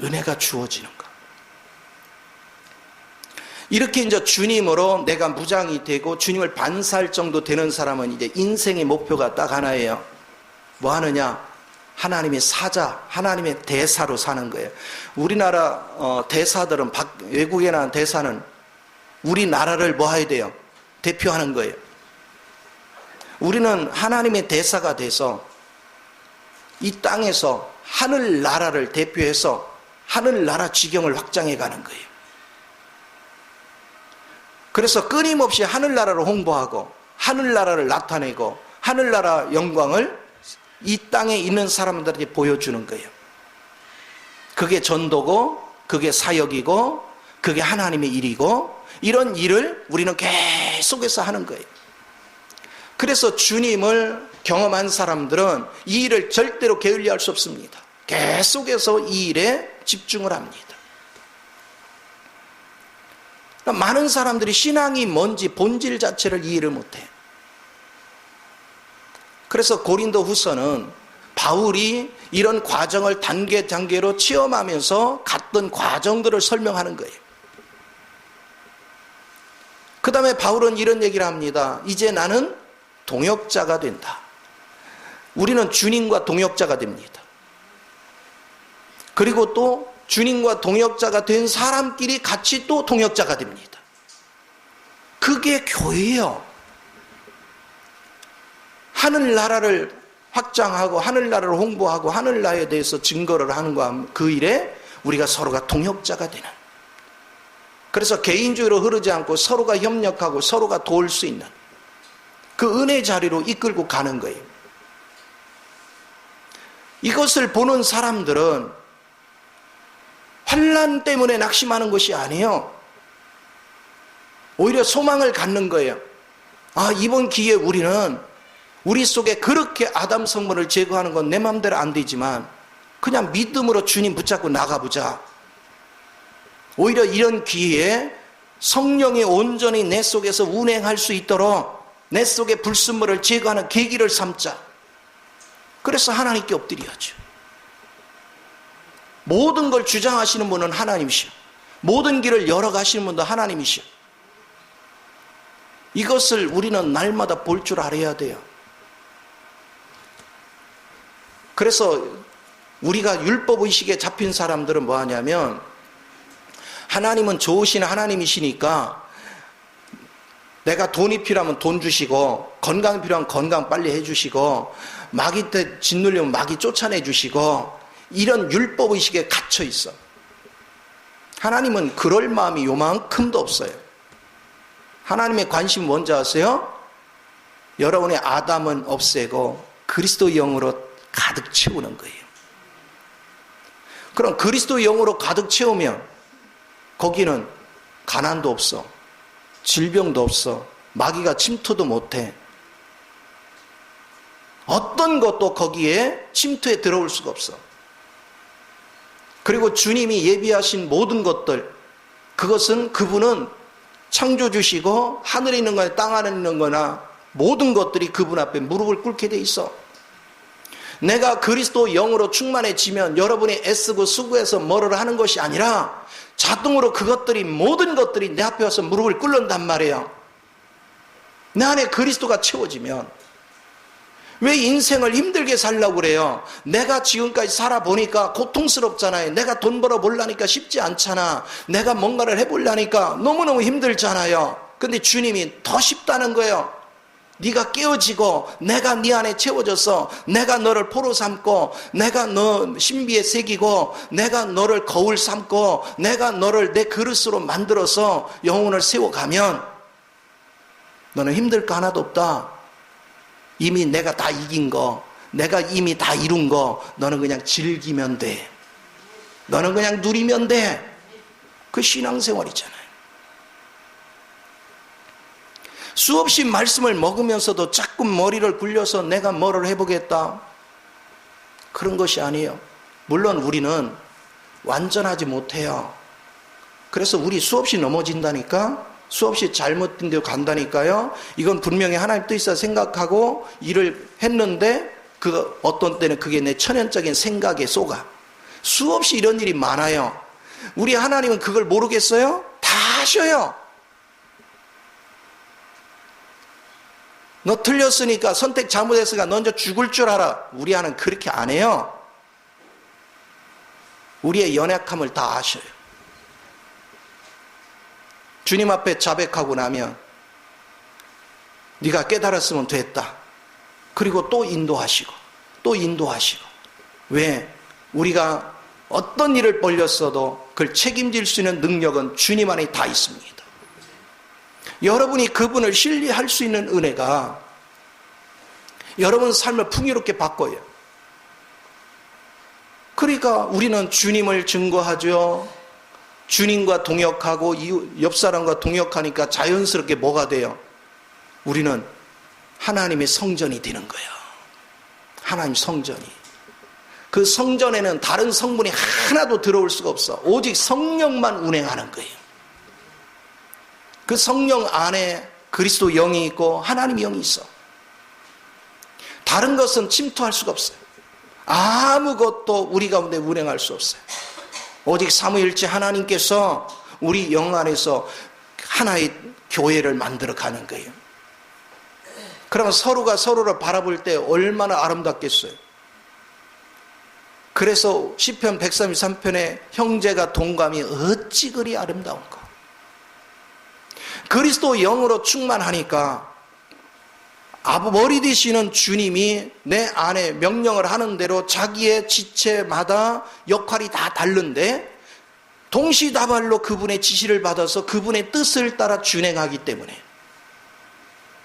은혜가 주어지는 것. 이렇게 이제 주님으로 내가 무장이 되고 주님을 반사할 정도 되는 사람은 이제 인생의 목표가 딱 하나예요. 뭐 하느냐? 하나님의 사자, 하나님의 대사로 사는 거예요. 우리나라 대사들은 외국에 나온 대사는 우리나라를 뭐 해야 돼요? 대표하는 거예요. 우리는 하나님의 대사가 돼서 이 땅에서 하늘나라를 대표해서 하늘나라 지경을 확장해 가는 거예요. 그래서 끊임없이 하늘나라를 홍보하고 하늘나라를 나타내고 하늘나라 영광을 이 땅에 있는 사람들에게 보여주는 거예요. 그게 전도고 그게 사역이고 그게 하나님의 일이고 이런 일을 우리는 계속해서 하는 거예요. 그래서 주님을 경험한 사람들은 이 일을 절대로 게을리할 수 없습니다. 계속해서 이 일에 집중을 합니다. 많은 사람들이 신앙이 뭔지 본질 자체를 이해를 못해. 그래서 고린도 후서는 바울이 이런 과정을 단계 단계로 체험하면서 갔던 과정들을 설명하는 거예요. 그 다음에 바울은 이런 얘기를 합니다. 이제 나는 동역자가 된다. 우리는 주님과 동역자가 됩니다. 그리고 또 주님과 동역자가 된 사람끼리 같이 또 동역자가 됩니다. 그게 교회예요. 하늘나라를 확장하고 하늘나라를 홍보하고 하늘나라에 대해서 증거를 하는 것과 그 일에 우리가 서로가 동역자가 되는. 그래서 개인주의로 흐르지 않고 서로가 협력하고 서로가 도울 수 있는 그 은혜 자리로 이끌고 가는 거예요. 이것을 보는 사람들은 환난 때문에 낙심하는 것이 아니에요. 오히려 소망을 갖는 거예요. 아, 이번 기회에 우리는 우리 속에 그렇게 아담 성분을 제거하는 건 내 마음대로 안 되지만 그냥 믿음으로 주님 붙잡고 나가보자. 오히려 이런 기회에 성령이 온전히 내 속에서 운행할 수 있도록 내 속의 불순물을 제거하는 계기를 삼자. 그래서 하나님께 엎드려야죠. 모든 걸 주장하시는 분은 하나님이시오. 모든 길을 열어가시는 분도 하나님이시오. 이것을 우리는 날마다 볼 줄 알아야 돼요. 그래서 우리가 율법의식에 잡힌 사람들은 뭐 하냐면 하나님은 좋으신 하나님이시니까 내가 돈이 필요하면 돈 주시고 건강이 필요하면 건강 빨리 해주시고 마귀 때 짓누르면 마귀 쫓아내 주시고 이런 율법의식에 갇혀 있어. 하나님은 그럴 마음이 요만큼도 없어요. 하나님의 관심은 뭔지 아세요? 여러분의 아담은 없애고 그리스도 영으로 가득 채우는 거예요. 그럼 그리스도 영으로 가득 채우면 거기는 가난도 없어, 질병도 없어, 마귀가 침투도 못해. 어떤 것도 거기에 침투에 들어올 수가 없어. 그리고 주님이 예비하신 모든 것들, 그것은 그분은 창조주시고 하늘에 있는 거나 땅 안에 있는 거나 모든 것들이 그분 앞에 무릎을 꿇게 돼 있어. 내가 그리스도 영으로 충만해지면 여러분이 애쓰고 수고해서 뭐를 하는 것이 아니라 자동으로 그것들이 모든 것들이 내 앞에 와서 무릎을 꿇는단 말이에요. 내 안에 그리스도가 채워지면 왜 인생을 힘들게 살려고 그래요? 내가 지금까지 살아보니까 고통스럽잖아요. 내가 돈 벌어보려니까 쉽지 않잖아. 내가 뭔가를 해보려니까 너무너무 힘들잖아요. 근데 주님이 더 쉽다는 거예요. 네가 깨어지고 내가 네 안에 채워져서 내가 너를 포로 삼고 내가 너 신비에 새기고 내가 너를 거울 삼고 내가 너를 내 그릇으로 만들어서 영혼을 세워가면 너는 힘들 거 하나도 없다. 이미 내가 다 이긴 거, 내가 이미 다 이룬 거, 너는 그냥 즐기면 돼. 너는 그냥 누리면 돼. 그 신앙생활이잖아요. 수없이 말씀을 먹으면서도 자꾸 머리를 굴려서 내가 뭐를 해보겠다. 그런 것이 아니에요. 물론 우리는 완전하지 못해요. 그래서 우리 수없이 넘어진다니까, 수없이 잘못된 데로 간다니까요. 이건 분명히 하나님 뜻이다 생각하고 일을 했는데 그 어떤 때는 그게 내 천연적인 생각에 속아. 수없이 이런 일이 많아요. 우리 하나님은 그걸 모르겠어요? 다 아셔요. 너 틀렸으니까, 선택 잘못했으니까 너 이제 죽을 줄 알아. 우리 하나님 그렇게 안 해요. 우리의 연약함을 다 아셔요. 주님 앞에 자백하고 나면 네가 깨달았으면 됐다. 그리고 또 인도하시고 또 인도하시고. 왜? 우리가 어떤 일을 벌렸어도 그걸 책임질 수 있는 능력은 주님 안에 다 있습니다. 여러분이 그분을 신뢰할 수 있는 은혜가 여러분 삶을 풍요롭게 바꿔요. 그러니까 우리는 주님을 증거하죠. 주님과 동역하고 옆 사람과 동역하니까 자연스럽게 뭐가 돼요? 우리는 하나님의 성전이 되는 거예요. 하나님 성전이. 그 성전에는 다른 성분이 하나도 들어올 수가 없어. 오직 성령만 운행하는 거예요. 그 성령 안에 그리스도 영이 있고 하나님 영이 있어. 다른 것은 침투할 수가 없어요. 아무것도 우리 가운데 운행할 수 없어요. 오직 삼위일체 하나님께서 우리 영 안에서 하나의 교회를 만들어 가는 거예요. 그러면 서로가 서로를 바라볼 때 얼마나 아름답겠어요. 그래서 시편 133편에 형제가 동감이 어찌 그리 아름다운가. 그리스도 영으로 충만하니까 머리 되시는 주님이 내 안에 명령을 하는 대로 자기의 지체마다 역할이 다 다른데 동시다발로 그분의 지시를 받아서 그분의 뜻을 따라 준행하기 때문에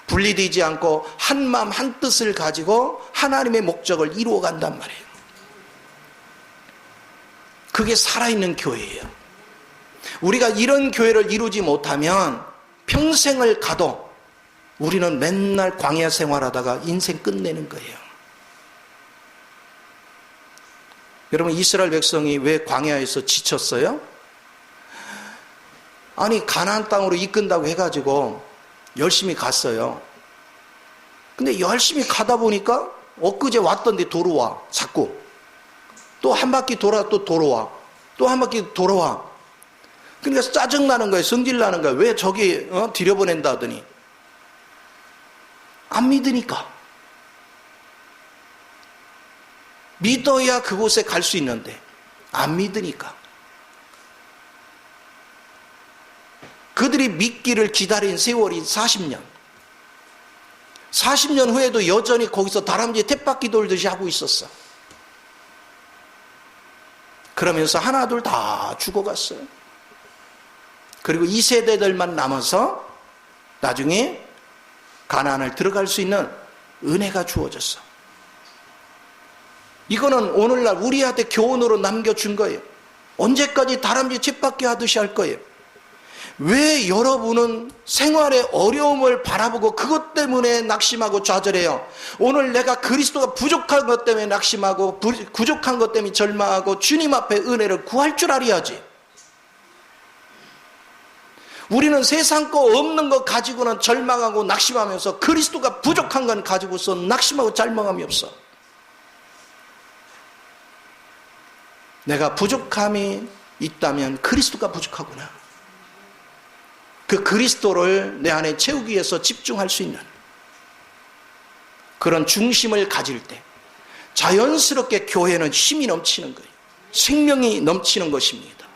분리되지 않고 한 마음 한 뜻을 가지고 하나님의 목적을 이루어 간단 말이에요. 그게 살아있는 교회예요. 우리가 이런 교회를 이루지 못하면 평생을 가도 우리는 맨날 광야 생활하다가 인생 끝내는 거예요. 여러분, 이스라엘 백성이 왜 광야에서 지쳤어요? 아니, 가나안 땅으로 이끈다고 해가지고 열심히 갔어요. 근데 열심히 가다 보니까 엊그제 왔던데 돌아와. 자꾸 또 한 바퀴 돌아 또 돌아와. 또 한 바퀴 돌아와. 그러니까 짜증나는 거예요. 성질나는 거예요. 왜 저기 들여보낸다 하더니 안 믿으니까. 믿어야 그곳에 갈 수 있는데 안 믿으니까. 그들이 믿기를 기다린 세월이 40년. 40년 후에도 여전히 거기서 다람쥐 쳇바퀴 돌듯이 하고 있었어. 그러면서 하나둘 다 죽어갔어요. 그리고 2세대들만 남아서 나중에 가나안을 들어갈 수 있는 은혜가 주어졌어. 이거는 오늘날 우리한테 교훈으로 남겨준 거예요. 언제까지 다람쥐 쳇바퀴 하듯이 할 거예요. 왜 여러분은 생활의 어려움을 바라보고 그것 때문에 낙심하고 좌절해요? 오늘 내가 그리스도가 부족한 것 때문에 낙심하고 부족한 것 때문에 절망하고 주님 앞에 은혜를 구할 줄 알아야지. 우리는 세상 거 없는 거 가지고는 절망하고 낙심하면서 그리스도가 부족한 건 가지고서 낙심하고 절망함이 없어. 내가 부족함이 있다면 그리스도가 부족하구나. 그 그리스도를 내 안에 채우기 위해서 집중할 수 있는 그런 중심을 가질 때 자연스럽게 교회는 힘이 넘치는 거예요. 생명이 넘치는 것입니다.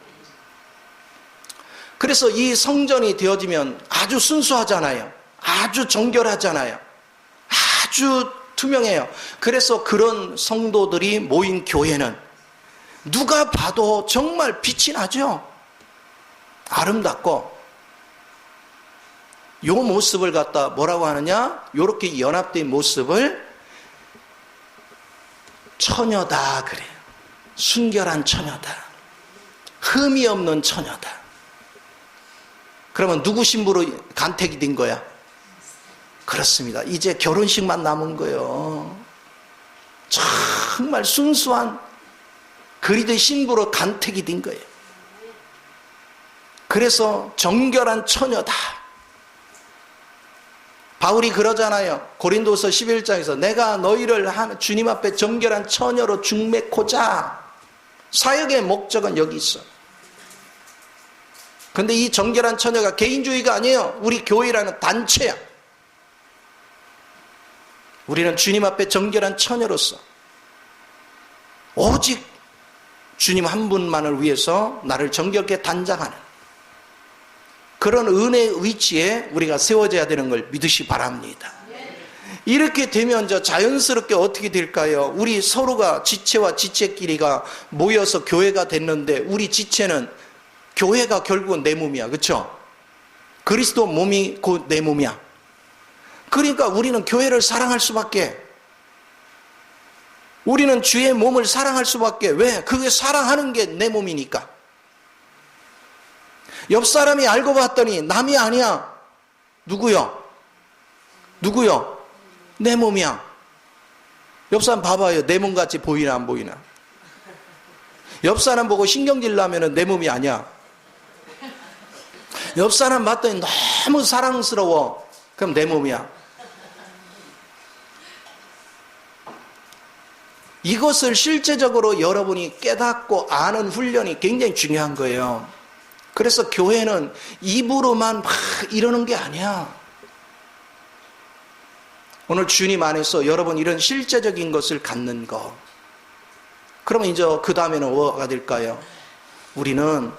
그래서 이 성전이 되어지면 아주 순수하잖아요. 아주 정결하잖아요. 아주 투명해요. 그래서 그런 성도들이 모인 교회는 누가 봐도 정말 빛이 나죠. 아름답고 요 모습을 갖다 뭐라고 하느냐? 요렇게 연합된 모습을 처녀다 그래요. 순결한 처녀다. 흠이 없는 처녀다. 그러면 누구 신부로 간택이 된 거야? 그렇습니다. 이제 결혼식만 남은 거예요. 정말 순수한 그리스도의 신부로 간택이 된 거예요. 그래서 정결한 처녀다. 바울이 그러잖아요. 고린도서 11장에서 내가 너희를 주님 앞에 정결한 처녀로 중매코자. 사역의 목적은 여기 있어. 근데 이 정결한 처녀가 개인주의가 아니에요. 우리 교회라는 단체야. 우리는 주님 앞에 정결한 처녀로서 오직 주님 한 분만을 위해서 나를 정결케 단장하는 그런 은혜의 위치에 우리가 세워져야 되는 걸 믿으시 바랍니다. 이렇게 되면 자연스럽게 어떻게 될까요? 우리 서로가 지체와 지체끼리가 모여서 교회가 됐는데 우리 지체는 교회가 결국은 내 몸이야. 그렇죠? 그리스도 몸이 곧 내 몸이야. 그러니까 우리는 교회를 사랑할 수밖에, 우리는 주의 몸을 사랑할 수밖에. 왜? 그게 사랑하는 게 내 몸이니까. 옆 사람이 알고 봤더니 남이 아니야. 누구요? 누구요? 내 몸이야. 옆 사람 봐봐요. 내 몸같이 보이나 안 보이나? 옆 사람 보고 신경질 나면 내 몸이 아니야. 옆 사람 봤더니 너무 사랑스러워. 그럼 내 몸이야. 이것을 실제적으로 여러분이 깨닫고 아는 훈련이 굉장히 중요한 거예요. 그래서 교회는 입으로만 막 이러는 게 아니야. 오늘 주님 안에서 여러분 이런 실제적인 것을 갖는 거. 그러면 이제 그 다음에는 뭐가 될까요? 우리는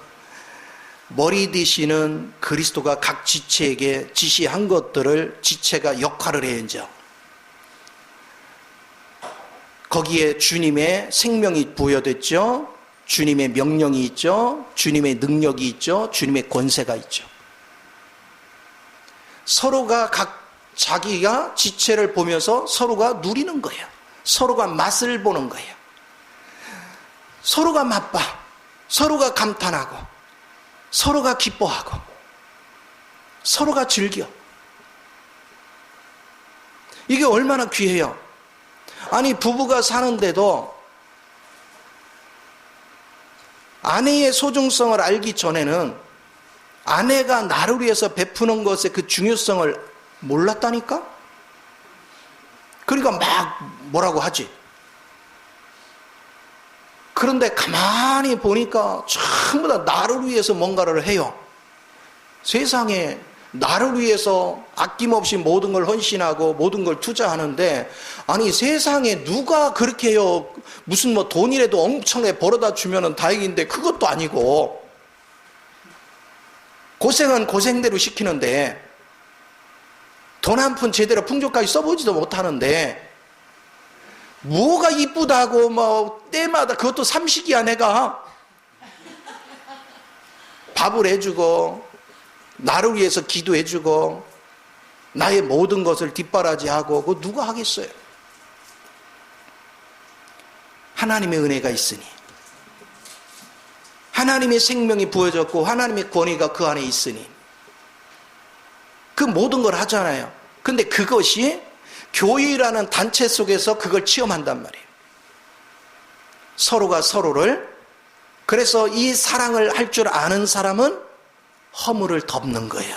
머리 되시는 그리스도가 각 지체에게 지시한 것들을 지체가 역할을 해야 이제. 거기에 주님의 생명이 부여됐죠. 주님의 명령이 있죠. 주님의 능력이 있죠. 주님의 권세가 있죠. 서로가 각 자기가 지체를 보면서 서로가 누리는 거예요. 서로가 맛을 보는 거예요. 서로가 맛봐. 서로가 감탄하고 서로가 기뻐하고 서로가 즐겨. 이게 얼마나 귀해요. 아니 부부가 사는데도 아내의 소중성을 알기 전에는 아내가 나를 위해서 베푸는 것의 그 중요성을 몰랐다니까? 그러니까 막 뭐라고 하지. 그런데 가만히 보니까 전부 다 나를 위해서 뭔가를 해요. 세상에 나를 위해서 아낌없이 모든 걸 헌신하고 모든 걸 투자하는데, 아니 세상에 누가 그렇게 해요. 무슨 뭐 돈이라도 엄청나게 벌어다 주면은 다행인데 그것도 아니고, 고생은 고생대로 시키는데 돈 한 푼 제대로 풍족하게 써보지도 못하는데 뭐가 이쁘다고 뭐 때마다 그것도 삼식이야. 내가 밥을 해주고 나를 위해서 기도해주고 나의 모든 것을 뒷바라지하고 그거 누가 하겠어요? 하나님의 은혜가 있으니, 하나님의 생명이 부어졌고 하나님의 권위가 그 안에 있으니 그 모든 걸 하잖아요. 근데 그것이 교회라는 단체 속에서 그걸 체험한단 말이에요. 서로가 서로를. 그래서 이 사랑을 할 줄 아는 사람은 허물을 덮는 거예요.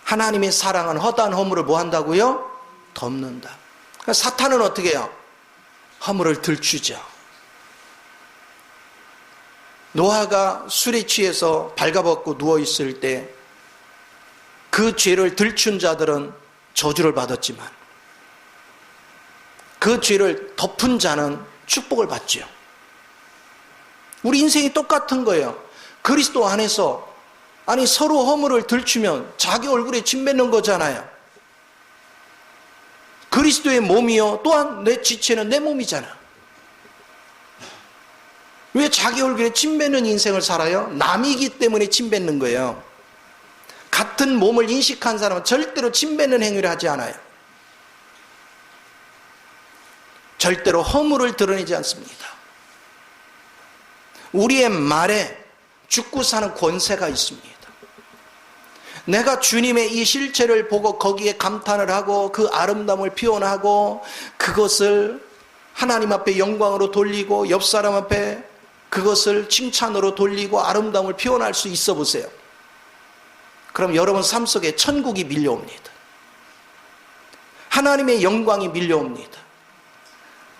하나님의 사랑은 허다한 허물을 뭐 한다고요? 덮는다. 그러니까 사탄은 어떻게 해요? 허물을 들추죠. 노아가 술에 취해서 발가벗고 누워있을 때 그 죄를 들춘 자들은 저주를 받았지만 그 죄를 덮은 자는 축복을 받죠. 우리 인생이 똑같은 거예요. 그리스도 안에서 서로 허물을 들추면 자기 얼굴에 침 뱉는 거잖아요. 그리스도의 몸이요 또한 내 지체는 내 몸이잖아. 왜 자기 얼굴에 침 뱉는 인생을 살아요? 남이기 때문에 침 뱉는 거예요. 같은 몸을 인식한 사람은 절대로 침 뱉는 행위를 하지 않아요. 절대로 허물을 드러내지 않습니다. 우리의 말에 죽고 사는 권세가 있습니다. 내가 주님의 이 실체를 보고 거기에 감탄을 하고 그 아름다움을 표현하고 그것을 하나님 앞에 영광으로 돌리고 옆 사람 앞에 그것을 칭찬으로 돌리고 아름다움을 표현할 수 있어 보세요. 그럼 여러분 삶 속에 천국이 밀려옵니다. 하나님의 영광이 밀려옵니다.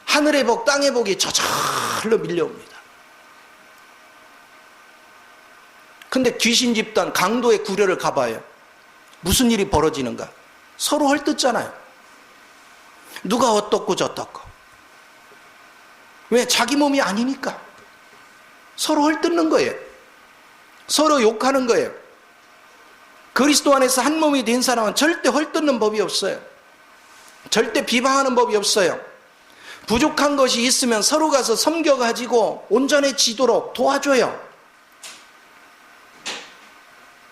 하늘의 복 땅의 복이 저절로 밀려옵니다. 근데 귀신 집단 강도의 구려를 가봐요. 무슨 일이 벌어지는가? 서로 헐뜯잖아요. 누가 어떻고 저떻고. 왜? 자기 몸이 아니니까. 서로 헐뜯는 거예요. 서로 욕하는 거예요. 그리스도 안에서 한 몸이 된 사람은 절대 헐뜯는 법이 없어요. 절대 비방하는 법이 없어요. 부족한 것이 있으면 서로 가서 섬겨가지고 온전해지도록 도와줘요.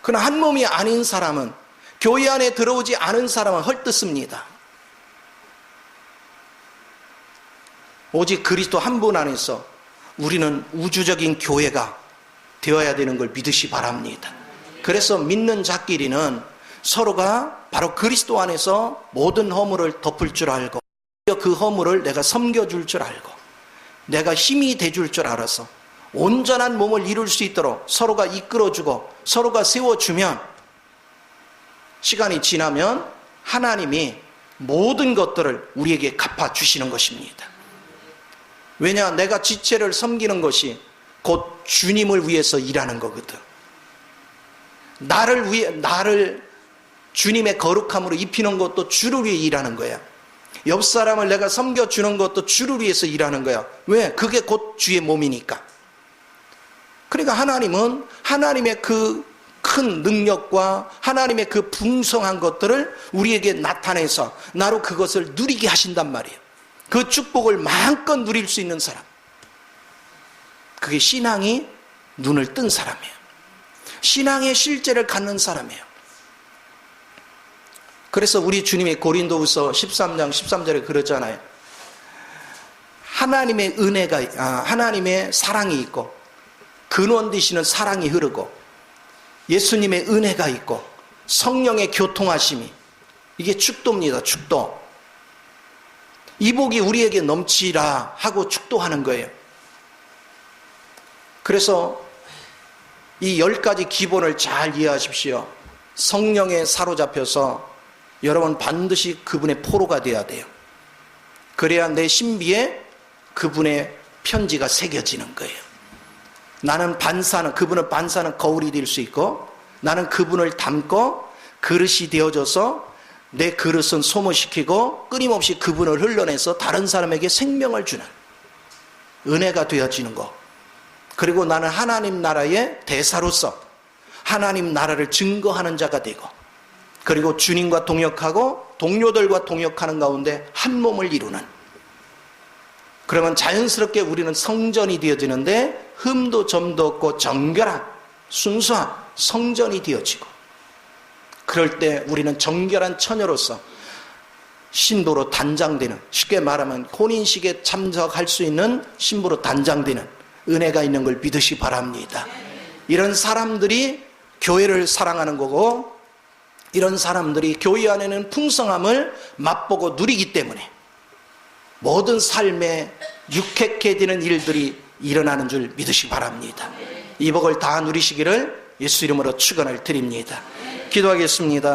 그러나 한 몸이 아닌 사람은, 교회 안에 들어오지 않은 사람은 헐뜯습니다. 오직 그리스도 한 분 안에서 우리는 우주적인 교회가 되어야 되는 걸 믿으시 바랍니다. 그래서 믿는 자끼리는 서로가 바로 그리스도 안에서 모든 허물을 덮을 줄 알고 그 허물을 내가 섬겨줄 줄 알고 내가 힘이 돼줄 줄 알아서 온전한 몸을 이룰 수 있도록 서로가 이끌어주고 서로가 세워주면 시간이 지나면 하나님이 모든 것들을 우리에게 갚아주시는 것입니다. 왜냐? 내가 지체를 섬기는 것이 곧 주님을 위해서 일하는 거거든. 나를 주님의 거룩함으로 입히는 것도 주를 위해 일하는 거야. 옆 사람을 내가 섬겨주는 것도 주를 위해서 일하는 거야. 왜? 그게 곧 주의 몸이니까. 그러니까 하나님은 하나님의 그 큰 능력과 하나님의 그 풍성한 것들을 우리에게 나타내서 나로 그것을 누리게 하신단 말이에요. 그 축복을 마음껏 누릴 수 있는 사람. 그게 신앙이 눈을 뜬 사람이에요. 신앙의 실제를 갖는 사람이에요. 그래서 우리 주님이 고린도후서 13장 13절에 그러잖아요. 하나님의 은혜가, 하나님의 사랑이 있고 근원 되시는 사랑이 흐르고 예수님의 은혜가 있고 성령의 교통하심이, 이게 축도입니다. 축도. 이 복이 우리에게 넘치라 하고 축도하는 거예요. 그래서 이 10가지 기본을 잘 이해하십시오. 성령에 사로잡혀서 여러분 반드시 그분의 포로가 되어야 돼요. 그래야 내 신비에 그분의 편지가 새겨지는 거예요. 나는 반사는, 그분은 반사는 거울이 될 수 있고 나는 그분을 담고 그릇이 되어져서 내 그릇은 소모시키고 끊임없이 그분을 흘러내서 다른 사람에게 생명을 주는 은혜가 되어지는 것. 그리고 나는 하나님 나라의 대사로서 하나님 나라를 증거하는 자가 되고, 그리고 주님과 동역하고 동료들과 동역하는 가운데 한 몸을 이루는, 그러면 자연스럽게 우리는 성전이 되어지는데 흠도 점도 없고 정결한 순수한 성전이 되어지고, 그럴 때 우리는 정결한 처녀로서 신부로 단장되는, 쉽게 말하면 혼인식에 참석할 수 있는 신부로 단장되는 은혜가 있는 걸 믿으시 바랍니다. 이런 사람들이 교회를 사랑하는 거고, 이런 사람들이 교회 안에는 풍성함을 맛보고 누리기 때문에 모든 삶에 유쾌하게 되는 일들이 일어나는 줄 믿으시기 바랍니다. 이 복을 다 누리시기를 예수 이름으로 축원을 드립니다. 기도하겠습니다.